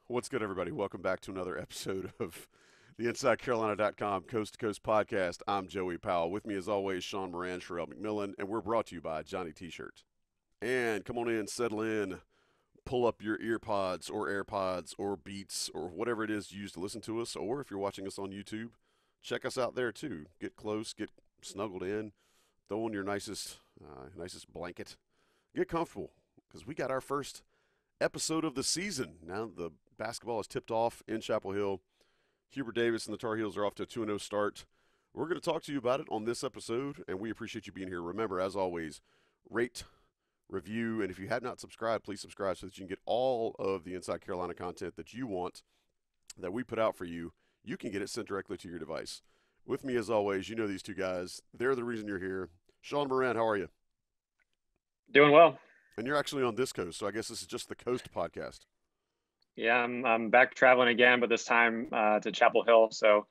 What's good, everybody? Welcome back to another episode of the InsideCarolina.com Coast to Coast podcast. I'm Joey Powell. With me, as always, Sean Moran, Sherrell, McMillan, and we're brought to you by Johnny T-Shirts. And come on in, settle in, pull up your ear pods or AirPods or Beats or whatever it is you use to listen to us. Or if you're watching us on YouTube, check us out there too. Get close, get snuggled in, throw on your nicest blanket, get comfortable because we got our first episode of the season. Now the basketball is tipped off in Chapel Hill. Hubert Davis and the Tar Heels are off to a 2-0 start. We're going to talk to you about it on this episode, and we appreciate you being here. Remember, as always, rate, review, and if you have not subscribed, please subscribe so that you can get all of the Inside Carolina content that you want, that we put out for you. You can get it sent directly to your device. With me, as always, you know these two guys. They're the reason you're here. Sean Moran, how are you? Doing well. And you're actually on this coast, so I guess this is just the Coast podcast. Yeah, I'm back traveling again, but this time to Chapel Hill. So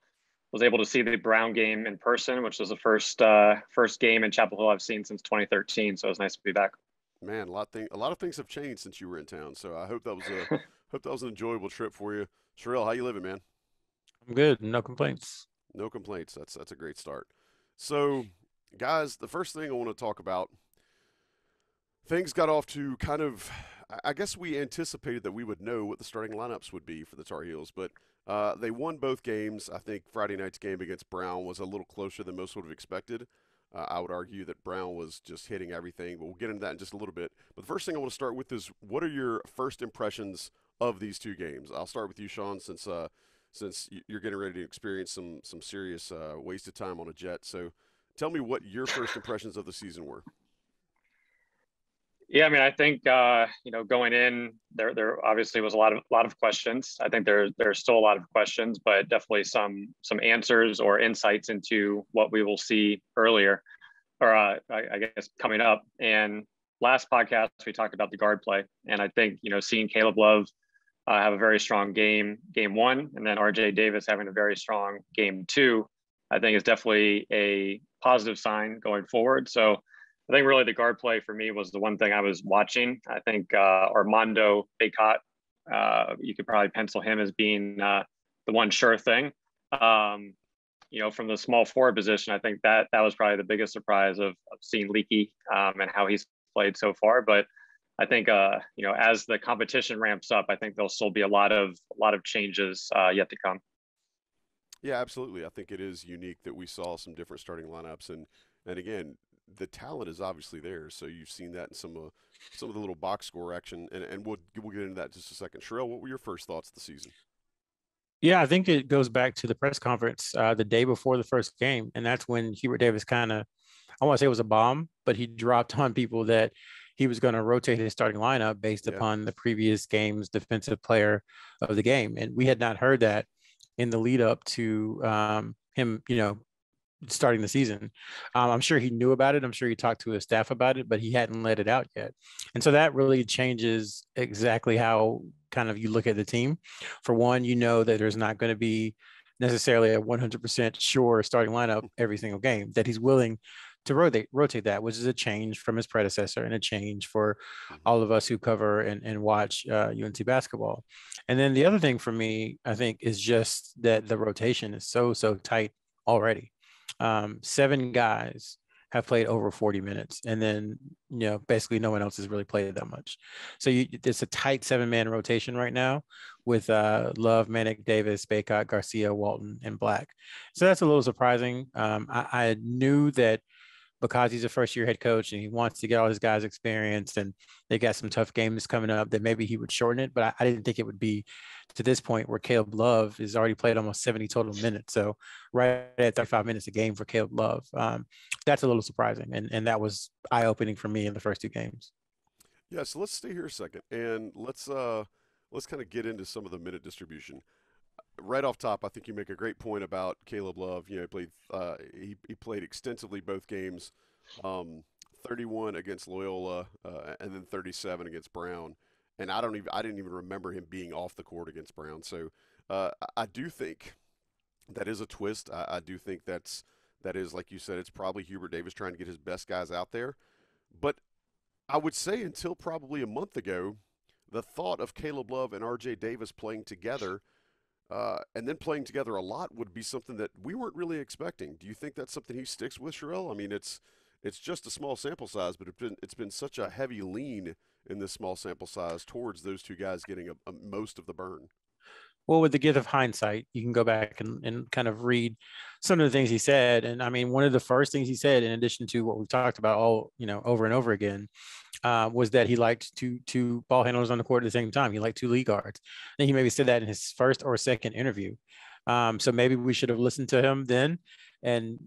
was able to see the Brown game in person, which was the first game in Chapel Hill I've seen since 2013. So it was nice to be back. Man, a lot of things have changed since you were in town. So I hope that was a hope that was an enjoyable trip for you. Sherrell, how you living, man? I'm good. No complaints. No complaints. That's a great start. So, guys, the first thing I want to talk about, things got off to kind of, I guess we anticipated that we would know what the starting lineups would be for the Tar Heels, but they won both games. I think Friday night's game against Brown was a little closer than most would have expected. I would argue that Brown was just hitting everything, but we'll get into that in just a little bit. But the first thing I want to start with is, what are your first impressions of these two games? I'll start with you, Sean, since you're getting ready to experience some serious wasted time on a jet. So tell me what your first impressions of the season were. Yeah, I mean, I think going in there obviously was a lot of questions. I think there's still a lot of questions, but definitely some answers or insights into what we will see earlier, or I guess coming up. And last podcast we talked about the guard play, and I think seeing Caleb Love have a very strong game one, and then RJ Davis having a very strong game two, I think is definitely a positive sign going forward. So I think really the guard play for me was the one thing I was watching. I think Armando Bacot, you could probably pencil him as being the one sure thing. From the small forward position, I think that was probably the biggest surprise of seeing Leaky and how he's played so far. But I think as the competition ramps up, I think there'll still be a lot of changes yet to come. Yeah, absolutely. I think it is unique that we saw some different starting lineups, and again, the talent is obviously there. So you've seen that in some of the little box score action, and we'll get into that in just a second. Sherrell, what were your first thoughts of the season? Yeah, I think it goes back to the press conference the day before the first game. And that's when Hubert Davis kind of, I want to say it was a bomb, but he dropped on people that he was going to rotate his starting lineup based upon the previous game's defensive player of the game. And we had not heard that in the lead up to him, starting the season. I'm sure he knew about it. I'm sure he talked to his staff about it, but he hadn't let it out yet. And so that really changes exactly how kind of you look at the team. For one, you know that there's not going to be necessarily a 100% sure starting lineup every single game, that he's willing to rotate that, which is a change from his predecessor and a change for all of us who cover and watch UNC basketball. And then the other thing for me, I think, is just that the rotation is so tight already. 7 guys have played over 40 minutes, and then basically no one else has really played that much. So it's a tight 7-man rotation right now with Love, Manic, Davis, Bacot, Garcia, Walton, and Black. So that's a little surprising. I knew that because he's a first-year head coach and he wants to get all his guys experience, and they got some tough games coming up, that maybe he would shorten it. But I didn't think it would be to this point where Caleb Love has already played almost 70 total minutes. So right at 35 minutes a game for Caleb Love. That's a little surprising. And that was eye-opening for me in the first 2 games. Yeah, so let's stay here a second, and let's kind of get into some of the minute distribution. Right off top, I think you make a great point about Caleb Love. He played extensively both games, 31 against Loyola, and then 37 against Brown. And I didn't even remember him being off the court against Brown. So I do think that is a twist. I do think that is, like you said, it's probably Hubert Davis trying to get his best guys out there. But I would say until probably a month ago, the thought of Caleb Love and R.J. Davis playing together and then playing together a lot would be something that we weren't really expecting. Do you think that's something he sticks with, Sherrell? I mean, it's just a small sample size, but it's been such a heavy lean in this small sample size towards those two guys getting most of the burn. Well, with the gift of hindsight, you can go back and kind of read some of the things he said. And I mean, one of the first things he said, in addition to what we've talked about all, over and over again, was that he liked two ball handlers on the court at the same time. He liked two lead guards. I think he maybe said that in his first or second interview. So maybe we should have listened to him then and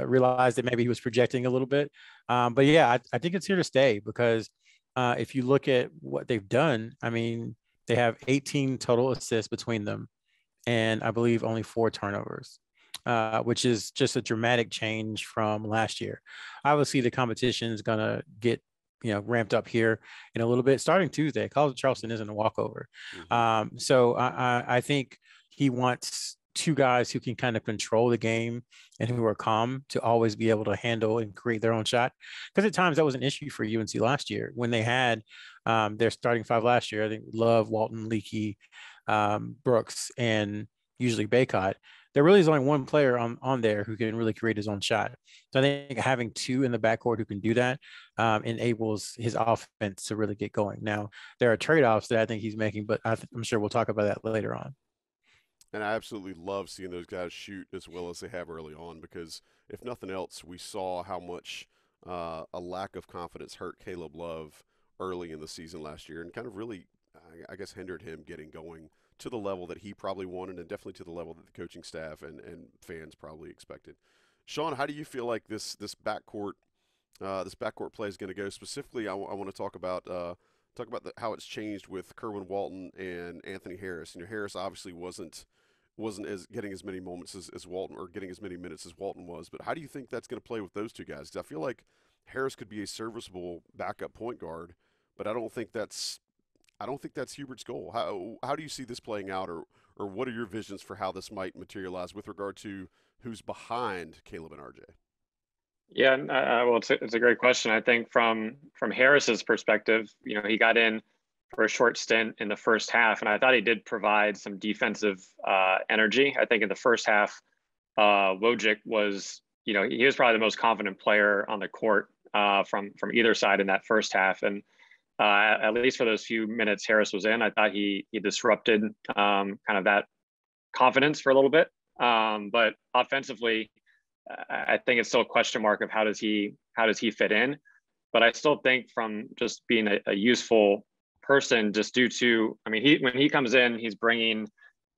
realized that maybe he was projecting a little bit. But yeah, I think it's here to stay because if you look at what they've done, I mean, they have 18 total assists between them, and I believe only 4 turnovers, which is just a dramatic change from last year. Obviously, the competition is going to get ramped up here in a little bit starting Tuesday. College of Charleston isn't a walkover. So I think he wants 2 guys who can kind of control the game and who are calm to always be able to handle and create their own shot. Because at times that was an issue for UNC last year when they had their starting 5 last year. I think Love, Walton, Leakey, Brooks, and usually Baycott. There really is only one player on there who can really create his own shot. So I think having 2 in the backcourt who can do that enables his offense to really get going. Now, there are trade-offs that I think he's making, but I'm sure we'll talk about that later on. And I absolutely love seeing those guys shoot as well as they have early on because, if nothing else, we saw how much a lack of confidence hurt Caleb Love early in the season last year and kind of really, I guess, hindered him getting going to the level that he probably wanted and definitely to the level that the coaching staff and fans probably expected. Sean, how do you feel like this backcourt play is going to go? Specifically, I want to talk about how it's changed with Kerwin Walton and Anthony Harris. Harris obviously wasn't as getting as many moments as Walton or getting as many minutes as Walton was. But how do you think that's going to play with those 2 guys? Because I feel like Harris could be a serviceable backup point guard, but I don't think that's Hubert's goal. How do you see this playing out, or what are your visions for how this might materialize with regard to who's behind Caleb and RJ? Yeah, well, it's a great question. I think from Harris's perspective, he got in for a short stint in the first half, and I thought he did provide some defensive energy. I think in the first half, Wojcik was, he was probably the most confident player on the court from either side in that first half, and at least for those few minutes Harris was in, I thought he disrupted kind of that confidence for a little bit. But offensively, I think it's still a question mark of how does he fit in. But I still think from just being a useful person, just due to, I mean, when he comes in, he's bringing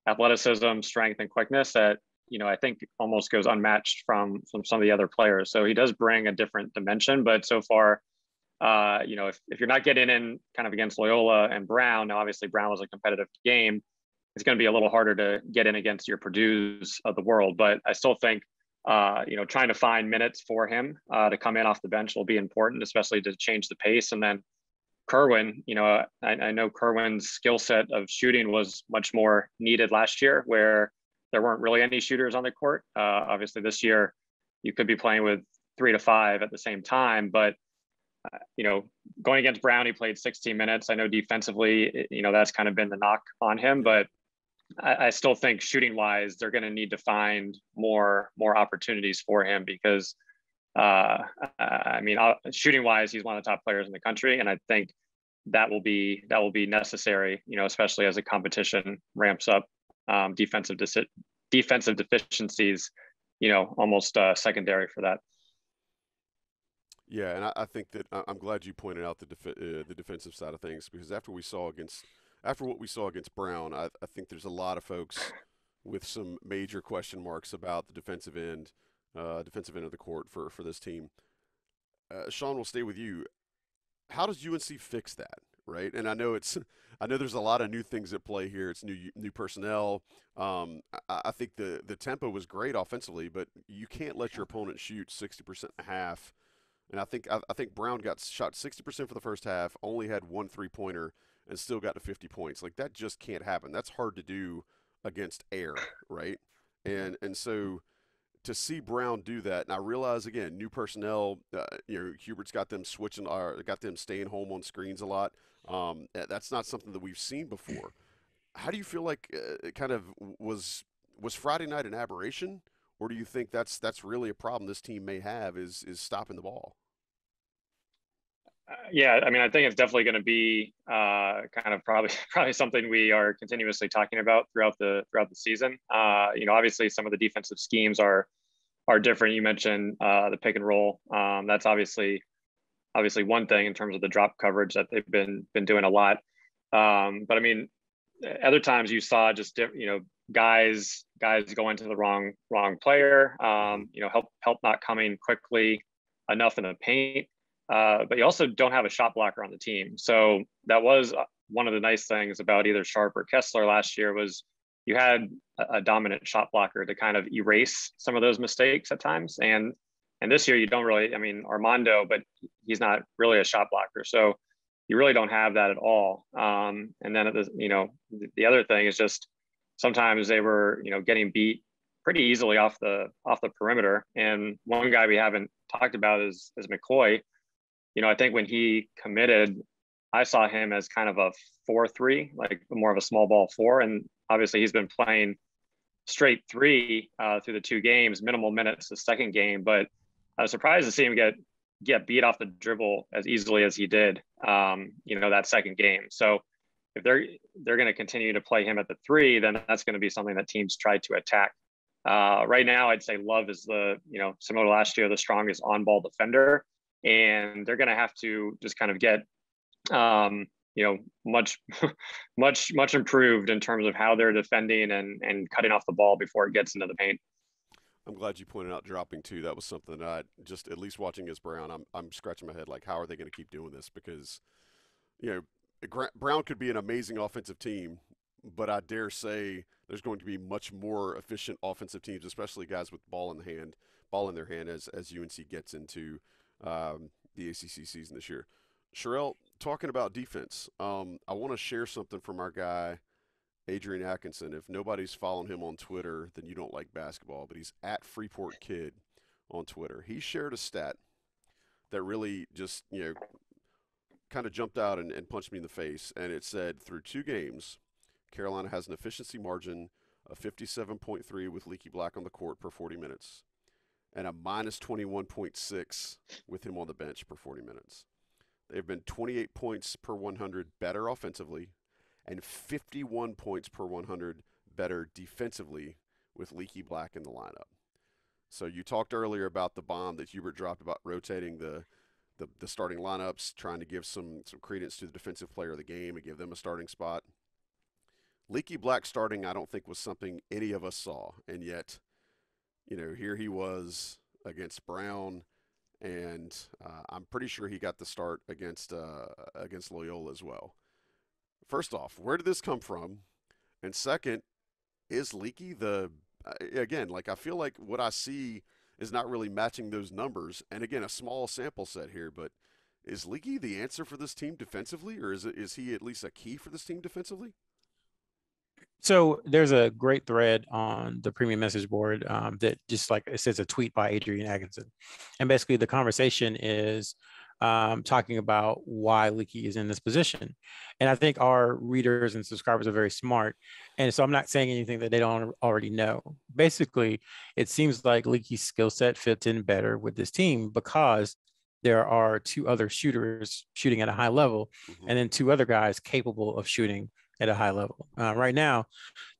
athleticism, strength, and quickness that I think almost goes unmatched from some of the other players. So he does bring a different dimension. But so far, if you're not getting in kind of against Loyola and Brown, now obviously Brown was a competitive game, it's going to be a little harder to get in against your Purdue's of the world. But I still think, trying to find minutes for him to come in off the bench will be important, especially to change the pace. And then Kerwin, I know Kerwin's skill set of shooting was much more needed last year, where there weren't really any shooters on the court. Obviously, this year you could be playing with 3 to 5 at the same time, but going against Brown, he played 16 minutes. I know defensively, that's kind of been the knock on him, but I still think shooting wise, they're going to need to find more opportunities for him because, shooting wise, he's one of the top players in the country. And I think that will be necessary, especially as the competition ramps up. Defensive deficiencies, almost secondary for that. Yeah, and I think that I'm glad you pointed out the defensive side of things because after what we saw against Brown, I think there's a lot of folks with some major question marks about the defensive end of the court for this team. Sean, we'll stay with you. How does UNC fix that, right? And I know there's a lot of new things at play here. It's new personnel. I think the tempo was great offensively, but you can't let your opponent shoot 60% a half. And I think Brown got shot 60% for the first half, only had 1 3-pointer, and still got to 50 points. Like that just can't happen. That's hard to do against air, right? And so to see Brown do that, and I realize again, new personnel. Hubert's got them switching, got them staying home on screens a lot. That's not something that we've seen before. How do you feel like it kind of was Friday night an aberration, or do you think that's really a problem this team may have is stopping the ball? Yeah, I mean, I think it's definitely going to be kind of probably something we are continuously talking about throughout the season. Obviously some of the defensive schemes are different. You mentioned the pick and roll. That's obviously one thing in terms of the drop coverage that they've been doing a lot. But I mean, other times you saw just guys go into the wrong player. Help not coming quickly enough in the paint. But you also don't have a shot blocker on the team. So that was one of the nice things about either Sharp or Kessler last year was you had a dominant shot blocker to kind of erase some of those mistakes at times. And this year you don't really, I mean, Armando, but he's not really a shot blocker. So you really don't have that at all. And then, the other thing is just sometimes they were, getting beat pretty easily off the perimeter. And one guy we haven't talked about is McCoy. I think when he committed, I saw him as kind of a 4-3, like more of a small ball 4. And obviously he's been playing straight 3 through the 2 games, minimal minutes the second game. But I was surprised to see him get beat off the dribble as easily as he did, that second game. So if they're going to continue to play him at the 3, then that's going to be something that teams try to attack. Right now, I'd say Love is similar to last year, the strongest on-ball defender. And they're going to have to just kind of get, much improved in terms of how they're defending and cutting off the ball before it gets into the paint. I'm glad you pointed out dropping too. That was something that I just, at least watching as Brown, I'm scratching my head like, how are they going to keep doing this? Because, Brown could be an amazing offensive team, but I dare say there's going to be much more efficient offensive teams, especially guys with ball in their hand as UNC gets into the ACC season this year. Sherrell, talking about defense, I want to share something from our guy, Adrian Atkinson. If nobody's following him on Twitter, then you don't like basketball, but he's at Freeport Kid on Twitter. He shared a stat that really just, kind of jumped out and punched me in the face, and it said through 2 games, Carolina has an efficiency margin of 57.3 with Leaky Black on the court per 40 minutes. And a minus 21.6 with him on the bench per 40 minutes. They've been 28 points per 100 better offensively and 51 points per 100 better defensively with Leaky Black in the lineup. So you talked earlier about the bomb that Hubert dropped about rotating the starting lineups, trying to give some credence to the defensive player of the game and give them a starting spot. Leaky Black starting, I don't think, was something any of us saw, and yet – here he was against Brown, and I'm pretty sure he got the start against Loyola as well. First off, where did this come from? And second, is Leaky again, like I feel like what I see is not really matching those numbers. And again, a small sample set here, but is Leaky the answer for this team defensively, or is he at least a key for this team defensively? So there's a great thread on the premium message board that just like it says a tweet by Adrian Atkinson. And basically the conversation is talking about why Leaky is in this position. And I think our readers and subscribers are very smart. And so I'm not saying anything that they don't already know. Basically, it seems like Leaky's skill set fits in better with this team because there are 2 other shooters shooting at a high level, and then 2 other guys capable of shooting at a high level. Right now,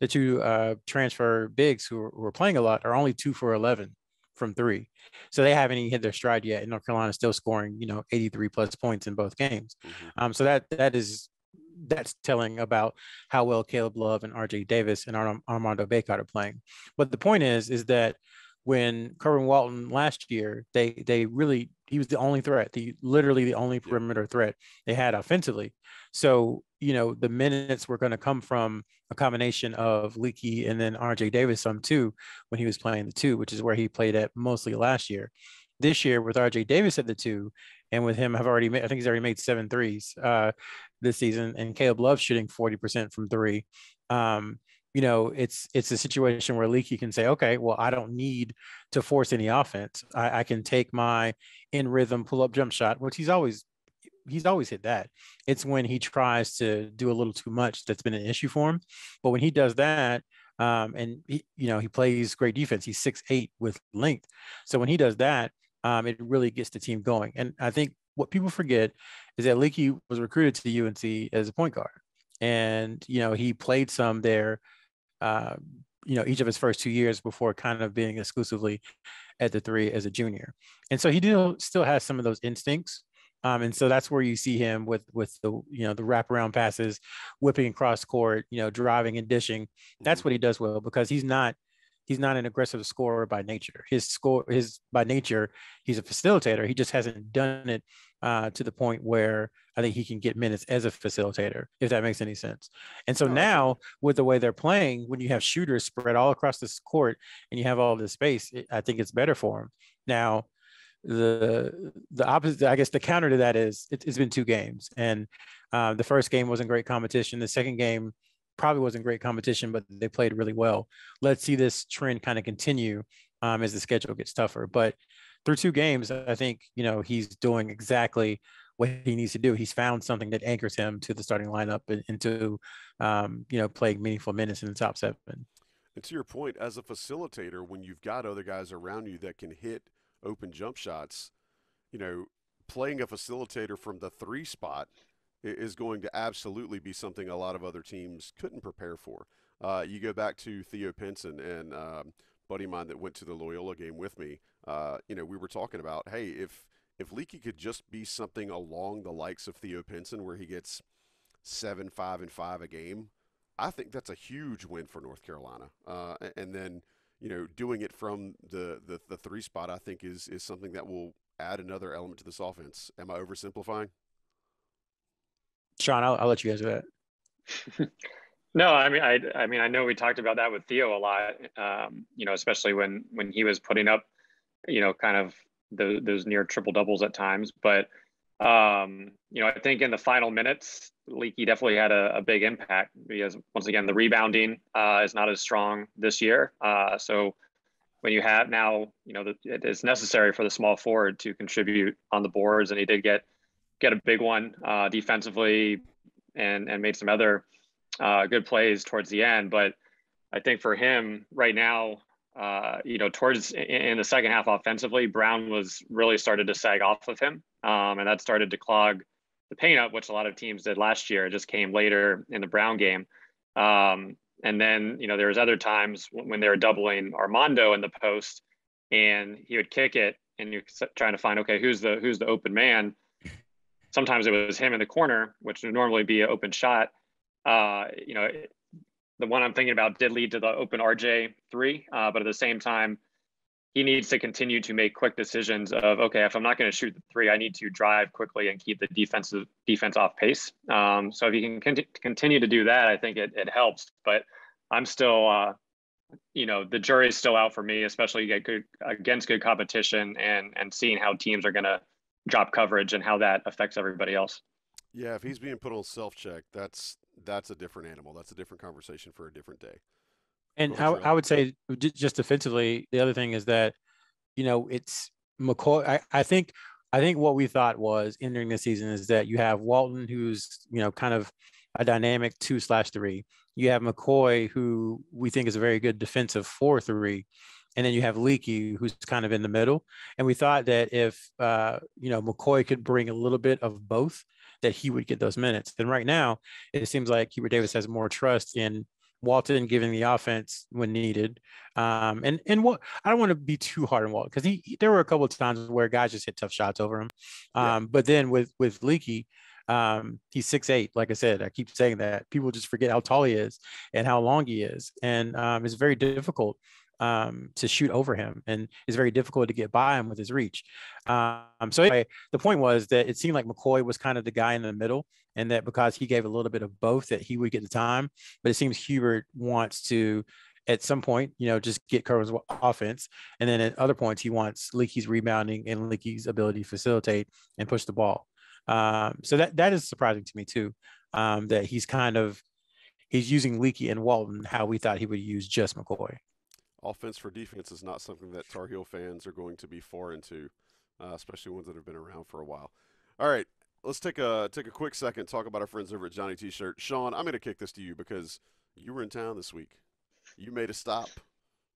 the 2 transfer bigs who are playing a lot are only 2 for 11 from 3. So they haven't even hit their stride yet. And North Carolina is still scoring, 83 plus points in both games. So that's telling about how well Caleb Love and RJ Davis and Armando Bacot are playing. But the point is that when Kerwin Walton last year, he was the only threat, literally the only perimeter threat they had offensively. So, the minutes were going to come from a combination of Leaky and then RJ Davis some too, when he was playing the 2, which is where he played at mostly last year. This year with RJ Davis at the 2, and with him, I think he's already made 7 threes this season, and Caleb Love shooting 40% from 3. it's a situation where Leaky can say, okay, well, I don't need to force any offense. I can take my in rhythm pull up jump shot, which he's always hit that. It's when he tries to do a little too much that's been an issue for him. But when he does that, and he plays great defense. He's 6'8" with length. So when he does that, it really gets the team going. And I think what people forget is that Leaky was recruited to UNC as a point guard. And, he played some there, each of his first 2 years before kind of being exclusively at the three as a junior. And so he still has some of those instincts. And so that's where you see him with the, the wraparound passes, whipping across court, driving and dishing. That's what he does well, because he's not an aggressive scorer by nature. By nature, he's a facilitator. He just hasn't done it to the point where I think he can get minutes as a facilitator, if that makes any sense. And so now with the way they're playing, when you have shooters spread all across this court and you have all this space, I think it's better for him. Now, the opposite, I guess the counter to that is it's been 2 games, and the first game wasn't great competition. The second game probably wasn't great competition, but they played really well. Let's see this trend kind of continue as the schedule gets tougher. But through 2 games, I think, he's doing exactly what he needs to do. He's found something that anchors him to the starting lineup and to, playing meaningful minutes in the top 7. And to your point, as a facilitator, when you've got other guys around you that can hit open jump shots, playing a facilitator from the 3 spot is going to absolutely be something a lot of other teams couldn't prepare for. You go back to Theo Pinson and buddy of mine that went to the Loyola game with me. We were talking about, hey, if Leaky could just be something along the likes of Theo Pinson, where he gets 7, 5, and 5 a game, I think that's a huge win for North Carolina. And then, doing it from the 3 spot, I think is something that will add another element to this offense. Am I oversimplifying? Sean, I'll let you answer that. No, I mean, I know we talked about that with Theo a lot, especially when he was putting up, kind of those near triple doubles at times. But, I think in the final minutes, Leaky definitely had a big impact, because once again, the rebounding is not as strong this year. So when you have now, it is necessary for the small forward to contribute on the boards, and he did get a big one defensively and made some other good plays towards the end. But I think for him right now, towards in the second half offensively, Brown was really started to sag off of him. And that started to clog the paint up, which a lot of teams did last year. It just came later in the Brown game. And then, there was other times when they were doubling Armando in the post, and he would kick it, and you're trying to find, okay, who's the open man. Sometimes it was him in the corner, which would normally be an open shot. The one I'm thinking about did lead to the open RJ 3, but at the same time, he needs to continue to make quick decisions of, okay, if I'm not going to shoot the 3, I need to drive quickly and keep the defense off pace. So if he can continue to do that, I think it helps. But I'm still, the jury's still out for me, especially against good competition and seeing how teams are going to drop coverage and how that affects everybody else. Yeah, if he's being put on self-check, that's a different animal. That's a different conversation for a different day. And I would say just defensively, the other thing is that, it's McCoy. I think what we thought was entering the season is that you have Walton, who's, kind of a dynamic 2/3. You have McCoy, who we think is a very good defensive 4/3. And then you have Leaky, who's kind of in the middle. And we thought that if, McCoy could bring a little bit of both, that he would get those minutes. And right now, it seems like Hubert Davis has more trust in Walton giving the offense when needed. And what I don't want to be too hard on Walton, because there were a couple of times where guys just hit tough shots over him. But then with Leaky, he's 6'8". Like I said, I keep saying that. People just forget how tall he is and how long he is. And it's very difficult to shoot over him, and it's very difficult to get by him with his reach. So anyway, the point was that it seemed like McCoy was kind of the guy in the middle, and that because he gave a little bit of both, that he would get the time. But it seems Hubert wants to, at some point, just get Kerwin's offense, and then at other points he wants Leaky's rebounding and Leaky's ability to facilitate and push the ball. So that is surprising to me too, that he's kind of he's using Leakey and Walton how we thought he would use just McCoy. Offense for defense is not something that Tar Heel fans are going to be foreign to, especially ones that have been around for a while. All right, let's take a quick second, talk about our friends over at Johnny T-Shirt. Sean, I'm going to kick this to you because you were in town this week. You made a stop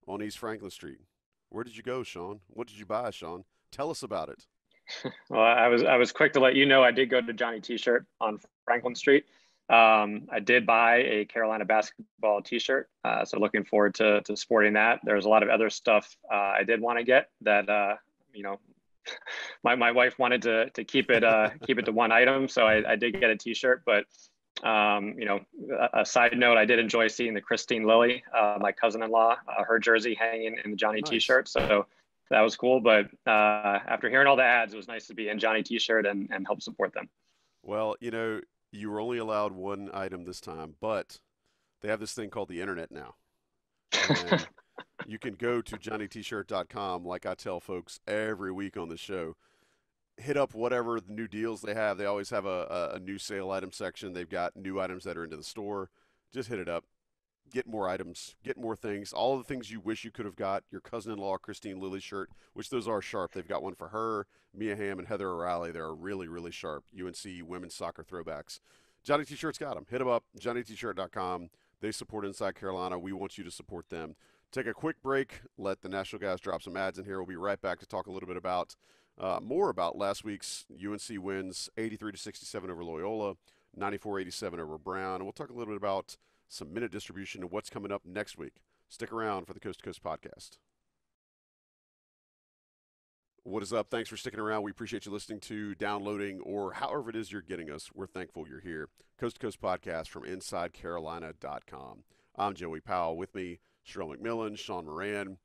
on East Franklin Street. Where did you go, Sean? What did you buy, Sean? Tell us about it. Well, I was quick to let you know I did go to Johnny T-Shirt on Franklin Street. I did buy a Carolina basketball T-shirt, so looking forward to sporting that. There's a lot of other stuff I did want to get that you know, my wife wanted to keep it to one item, so I did get a T-shirt. But you know, a side note, I did enjoy seeing the Christine Lilly, my cousin-in-law, her jersey hanging in the Johnny Nice. T-shirt. So that was cool. But after hearing all the ads, it was nice to be in Johnny T-shirt and help support them. Well, you know, you were only allowed one item this time, but they have this thing called the internet now. And you can go to johnnytshirt.com, like I tell folks every week on the show. Hit up whatever the new deals they have. They always have a new sale item section. They've got new items that are into the store. Just hit it up. Get more items. Get more things. All of the things you wish you could have got. Your cousin-in-law, Christine Lilly shirt, which those are sharp. They've got one for her, Mia Hamm, and Heather O'Reilly. They're really, really sharp. UNC women's soccer throwbacks. Johnny T-Shirt's got them. Hit them up, johnnytshirt.com. They support Inside Carolina. We want you to support them. Take a quick break. Let the national guys drop some ads in here. We'll be right back to talk a little bit about more about last week's UNC wins, 83-67 over Loyola, 94-87 over Brown. And we'll talk a little bit about some minute distribution and what's coming up next week. Stick around for the Coast to Coast podcast. What is up? Thanks for sticking around. We appreciate you listening to, downloading, or however it is you're getting us. We're thankful you're here. Coast to Coast podcast from InsideCarolina.com. I'm Joey Powell. With me, Sherrell McMillan, Sean Moran.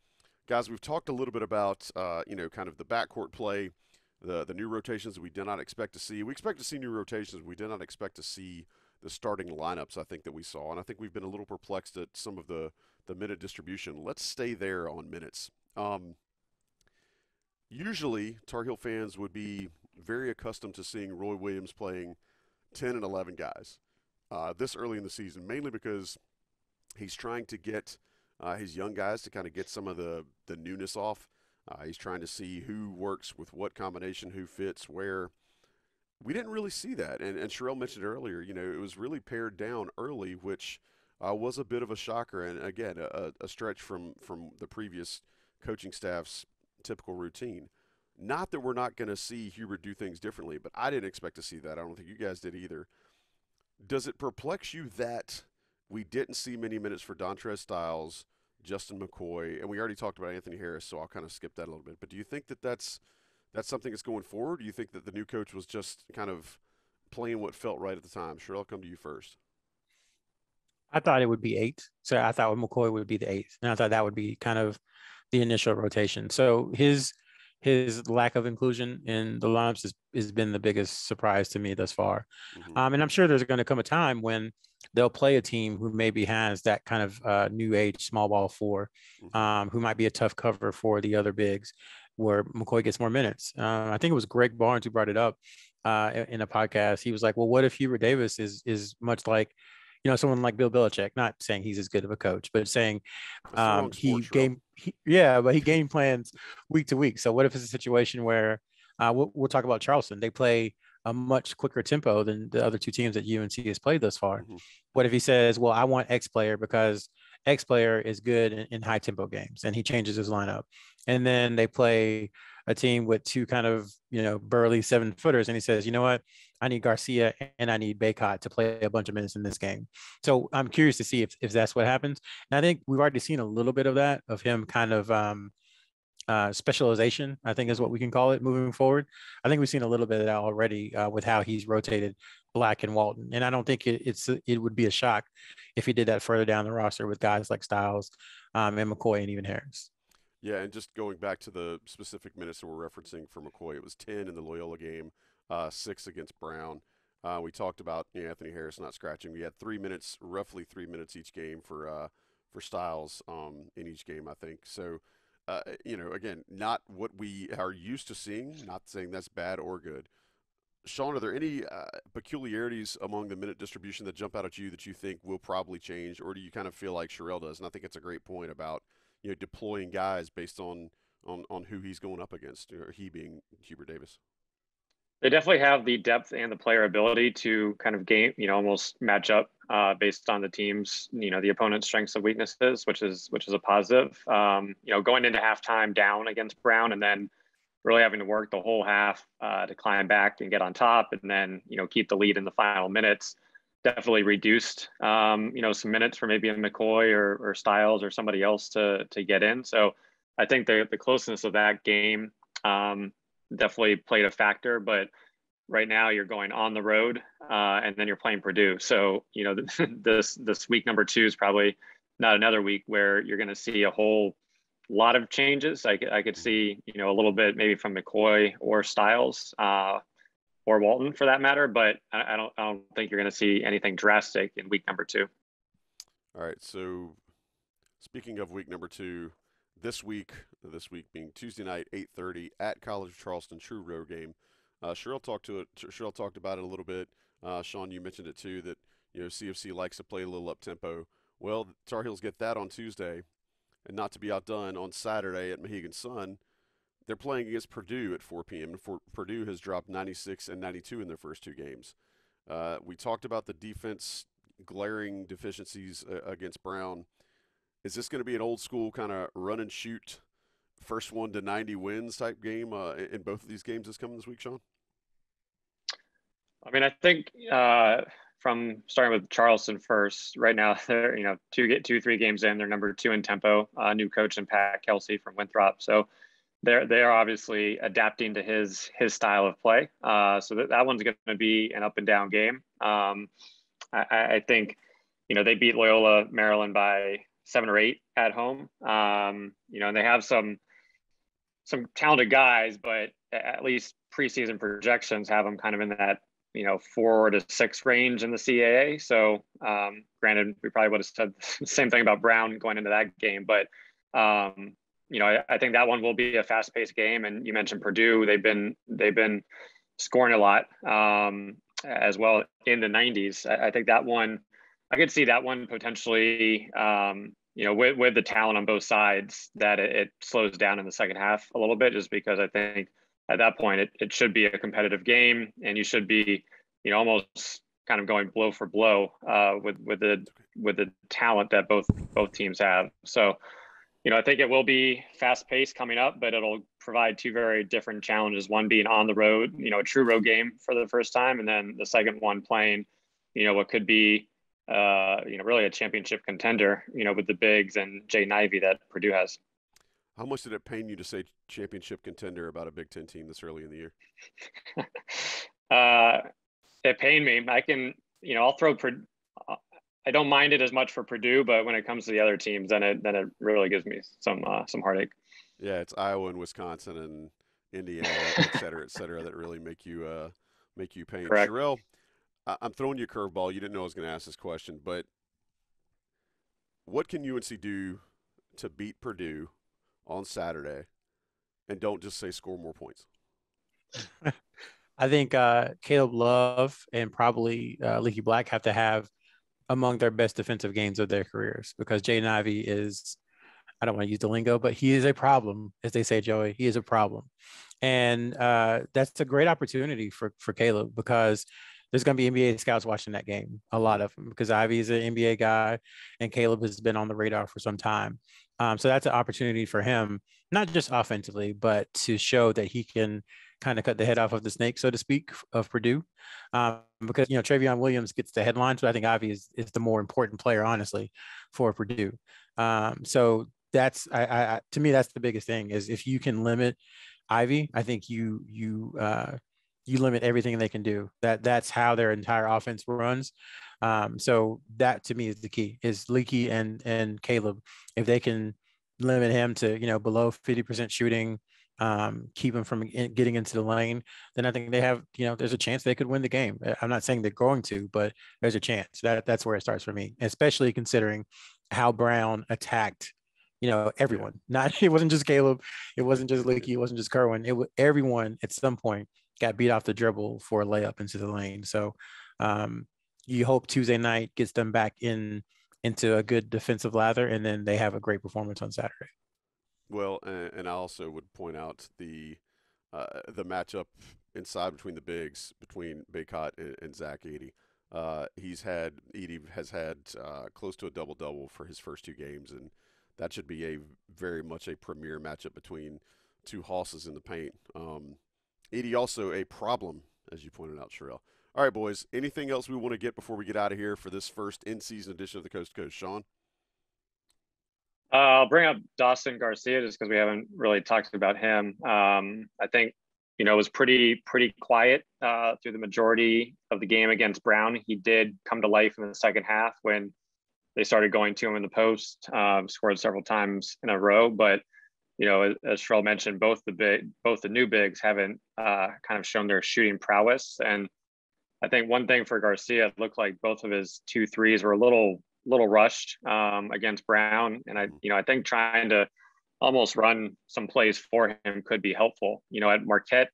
Guys, we've talked a little bit about, kind of the backcourt play, the new rotations that we did not expect to see. We expect to see new rotations. We did not expect to see the starting lineups, I think, that we saw. And I think we've been a little perplexed at some of the minute distribution. Let's stay there on minutes. Usually, Tar Heel fans would be very accustomed to seeing Roy Williams playing 10 and 11 guys this early in the season, mainly because he's trying to get his young guys to kind of get some of the newness off. He's trying to see who works with what combination, who fits where. We didn't really see that, and Sherrell mentioned earlier, it was really pared down early, which was a bit of a shocker, and again, a stretch from the previous coaching staff's typical routine. Not that we're not going to see Hubert do things differently, but I didn't expect to see that. I don't think you guys did either. Does it perplex you that we didn't see many minutes for Dontrez Styles, Justin McCoy, and we already talked about Anthony Harris, so I'll kind of skip that a little bit. But do you think that that's something that's going forward? Do you think that the new coach was just kind of playing what felt right at the time? Sherrell, I'll come to you first. I thought it would be 8. So I thought McCoy would be the 8th. And I thought that would be kind of the initial rotation. So his lack of inclusion in the lineups has been the biggest surprise to me thus far. Mm-hmm. And I'm sure there's going to come a time when they'll play a team who maybe has that kind of new age small ball 4, who might be a tough cover for the other bigs, where McCoy gets more minutes. I think it was Greg Barnes who brought it up in a podcast. He was like, well, what if Hubert Davis is much like, someone like Bill Belichick, not saying he's as good of a coach, but saying he game plans week to week. So what if it's a situation where we'll talk about Charleston. They play a much quicker tempo than the other two teams that UNC has played thus far. Mm-hmm. What if he says, well, I want X player because X player is good in high tempo games, and he changes his lineup. And then they play a team with two kind of, burly 7-footers. And he says, you know what, I need Garcia and I need Baycott to play a bunch of minutes in this game. So I'm curious to see if that's what happens. And I think we've already seen a little bit of that, of him kind of specialization, I think is what we can call it moving forward. I think we've seen a little bit of that already with how he's rotated Black and Walton. And I don't think it would be a shock if he did that further down the roster with guys like Styles and McCoy and even Harris. Yeah, and just going back to the specific minutes that we're referencing for McCoy, it was 10 in the Loyola game, 6 against Brown. We talked about Anthony Harris not scratching. We had roughly 3 minutes each game for Styles in each game, I think. So, again, not what we are used to seeing, not saying that's bad or good. Sean, are there any peculiarities among the minute distribution that jump out at you that you think will probably change, or do you kind of feel like Sherrell does? And I think it's a great point about deploying guys based on who he's going up against, or he being Hubert Davis. They definitely have the depth and the player ability to kind of game, almost match up based on the team's, the opponent's strengths and weaknesses, which is a positive. Going into halftime down against Brown and then really having to work the whole half to climb back and get on top, and then keep the lead in the final minutes, definitely reduced some minutes for maybe a McCoy or Styles or somebody else to get in. So I think the closeness of that game definitely played a factor. But right now you're going on the road and then you're playing Purdue. So this week number 2 is probably not another week where you're going to see a whole lot of changes. I could see, a little bit maybe from McCoy or Styles or Walton for that matter, but I don't think you're going to see anything drastic in week number 2. All right. So speaking of week number 2, this week being Tuesday night, 8:30 at College of Charleston, true road game. Sherrell talked about it a little bit. Sean, you mentioned it too, that CFC likes to play a little up tempo. Well, Tar Heels get that on Tuesday. And not to be outdone, on Saturday at Mohegan Sun, they're playing against Purdue at 4 p.m. And Purdue has dropped 96 and 92 in their first 2 games. We talked about the defense glaring deficiencies against Brown. Is this going to be an old school kind of run and shoot, first one to 90 wins type game in both of these games that's coming this week, Sean? I mean, I think from starting with Charleston first, right now they're 2-3 games in, they're number 2 in tempo. New coach and Pat Kelsey from Winthrop, so they're obviously adapting to his style of play. So that one's going to be an up and down game. I think they beat Loyola Maryland by 7 or 8 at home. And they have some talented guys, but at least preseason projections have them kind of in that 4 to 6 range in the CAA. So granted, we probably would have said the same thing about Brown going into that game, but I think that one will be a fast-paced game. And you mentioned Purdue; they've been scoring a lot as well in the 90s. I think that one, I could see that one potentially, with the talent on both sides, that it slows down in the second half a little bit, just because I think at that point it should be a competitive game, and you should be, almost kind of going blow for blow with the talent that both teams have. So, I think it will be fast paced coming up, but it'll provide 2 very different challenges. One being on the road, a true road game for the first time, and then the second one playing, what could be, really a championship contender, with the bigs and Jay Ivey that Purdue has. How much did it pain you to say championship contender about a Big Ten team this early in the year? It pained me. I can, I'll throw I don't mind it as much for Purdue, but when it comes to the other teams, then it really gives me some heartache. Yeah, it's Iowa and Wisconsin and Indiana, et cetera, that really make you pain. Correct. Sherrell, I'm throwing you a curveball. You didn't know I was going to ask this question, but what can UNC do to beat Purdue on Saturday, and don't just say score more points? I think Caleb Love and probably Leaky Black have to have among their best defensive games of their careers, because Jaden Ivey is, I don't want to use the lingo, but he is a problem, as they say, Joey. He is a problem. And that's a great opportunity for Caleb, because there's going to be NBA scouts watching that game, a lot of them, because Ivy is an NBA guy and Caleb has been on the radar for some time. So that's an opportunity for him, not just offensively, but to show that he can kind of cut the head off of the snake, so to speak, of Purdue. Because, Travion Williams gets the headlines, but I think Ivy is the more important player, honestly, for Purdue. So that's, to me, that's the biggest thing, is if you can limit Ivy, I think you limit everything they can do. That's how their entire offense runs. So that, to me, is the key, is Leaky and Caleb. If they can limit him to, below 50% shooting, keep him from getting into the lane, then I think they have, there's a chance they could win the game. I'm not saying they're going to, but there's a chance. That's where it starts for me, especially considering how Brown attacked, everyone. It wasn't just Caleb, it wasn't just Leaky, it wasn't just Kerwin. Everyone at some point got beat off the dribble for a layup into the lane. So you hope Tuesday night gets them back into a good defensive lather, and then they have a great performance on Saturday. Well, and I also would point out the matchup inside between the bigs, between Baycott and Zach Edey. Edey has had close to a double-double for his first two games, and that should be a very much a premier matchup between two hosses in the paint. Edey also a problem, as you pointed out, Sherrell. All right, boys, anything else we want to get before we get out of here for this first in-season edition of the Coast to Coast? Sean? I'll bring up Dawson Garcia just because we haven't really talked about him. I think, it was pretty quiet through the majority of the game against Brown. He did come to life in the second half when they started going to him in the post, scored several times in a row. But, as Sherrell mentioned, both the new bigs haven't kind of shown their shooting prowess. And I think one thing for Garcia, it looked like both of his 2 threes were a little rushed against Brown. And I think trying to almost run some plays for him could be helpful. At Marquette,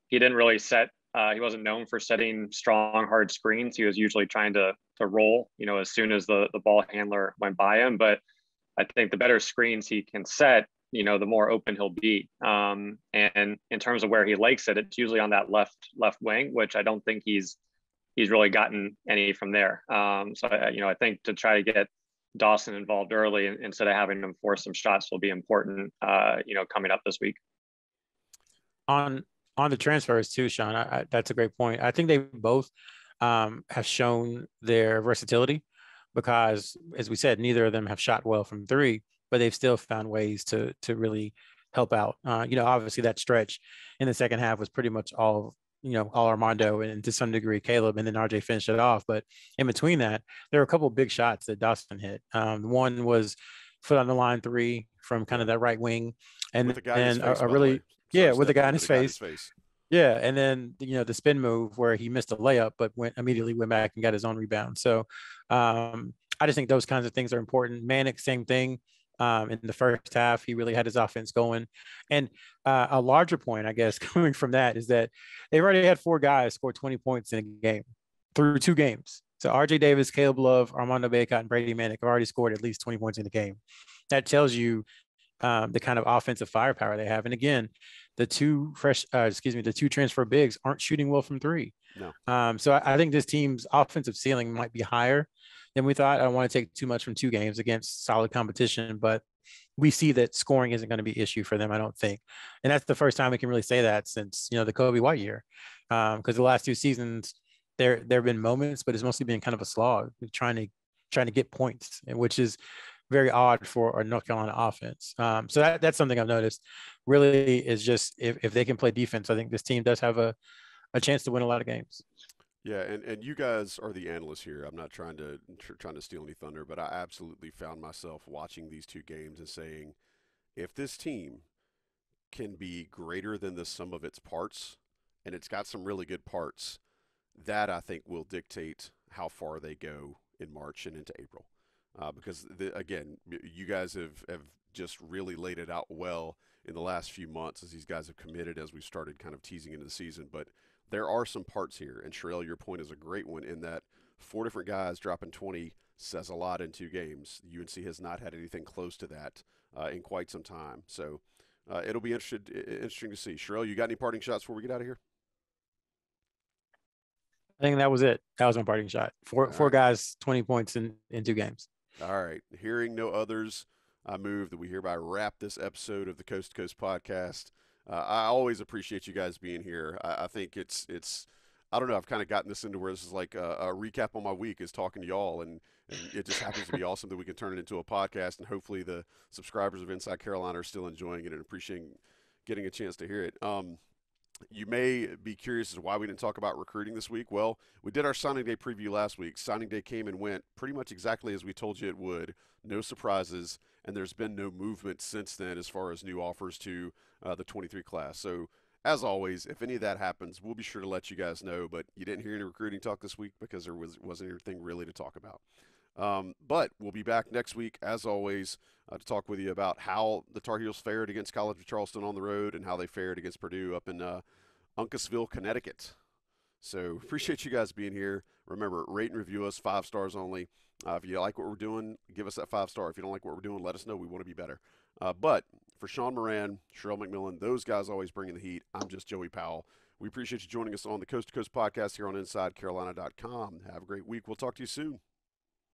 he didn't really he wasn't known for setting strong, hard screens. He was usually trying to roll, as soon as the ball handler went by him. But I think the better screens he can set, the more open he'll be. And in terms of where he likes it, it's usually on that left wing, which I don't think he's really gotten any from there. So I think to try to get Dawson involved early instead of having him force some shots will be important, coming up this week. On the transfers too, Sean, that's a great point. I think they both have shown their versatility because, as we said, neither of them have shot well from three, but they've still found ways to really help out. Obviously that stretch in the second half was pretty much all Armando and to some degree Caleb, and then RJ finished it off. But in between that, there were a couple of big shots that Dawson hit. One was foot on the line three from kind of that right wing, and with the guy in his face, with the guy in his face. Yeah, and then the spin move where he missed a layup, but immediately went back and got his own rebound. So I just think those kinds of things are important. Manic, same thing. In the first half, he really had his offense going. And a larger point, I guess, coming from that is that they've already had 4 guys score 20 points in a game through 2 games. So RJ Davis, Caleb Love, Armando Bacot, and Brady Manic have already scored at least 20 points in the game. That tells you the kind of offensive firepower they have. And again, the two transfer bigs aren't shooting well from three. No. So I think this team's offensive ceiling might be higher than we thought. I don't want to take too much from 2 games against solid competition, but we see that scoring isn't going to be an issue for them, I don't think. And that's the first time we can really say that since, the Kobe White year. Because the last 2 seasons, there have been moments, but it's mostly been kind of a slog, trying to get points, which is very odd for a North Carolina offense. So that's something I've noticed really is just if they can play defense, I think this team does have a chance to win a lot of games. Yeah, and you guys are the analysts here. I'm not trying to steal any thunder, but I absolutely found myself watching these 2 games and saying, if this team can be greater than the sum of its parts, and it's got some really good parts, that I think will dictate how far they go in March and into April. Because, again, you guys have just really laid it out well in the last few months as these guys have committed as we started kind of teasing into the season. But there are some parts here, and Sherrell, your point is a great one in that 4 different guys dropping 20 says a lot in 2 games. UNC has not had anything close to that in quite some time. So it'll be interesting to see. Sherrell, you got any parting shots before we get out of here? I think that was it. That was my parting shot. Four guys, 20 points in 2 games. All right. Hearing no others, I move that we hereby wrap this episode of the Coast to Coast podcast. I always appreciate you guys being here. I think it's I don't know, I've kind of gotten this into where this is like a recap on my week is talking to y'all, and it just happens to be awesome that we can turn it into a podcast, and hopefully the subscribers of Inside Carolina are still enjoying it and appreciating getting a chance to hear it. You may be curious as to why we didn't talk about recruiting this week. Well, we did our signing day preview last week. Signing day came and went pretty much exactly as we told you it would. No surprises, and there's been no movement since then as far as new offers to the 23 class. So, as always, if any of that happens, we'll be sure to let you guys know. But you didn't hear any recruiting talk this week because there wasn't anything really to talk about. But we'll be back next week, as always, to talk with you about how the Tar Heels fared against College of Charleston on the road and how they fared against Purdue up in Uncasville, Connecticut. So appreciate you guys being here. Remember, rate and review us, 5 stars only. If you like what we're doing, give us that 5-star. If you don't like what we're doing, let us know. We want to be better. But for Sean Moran, Sherrell McMillan, those guys always bringing the heat. I'm just Joey Powell. We appreciate you joining us on the Coast to Coast podcast here on InsideCarolina.com. Have a great week. We'll talk to you soon.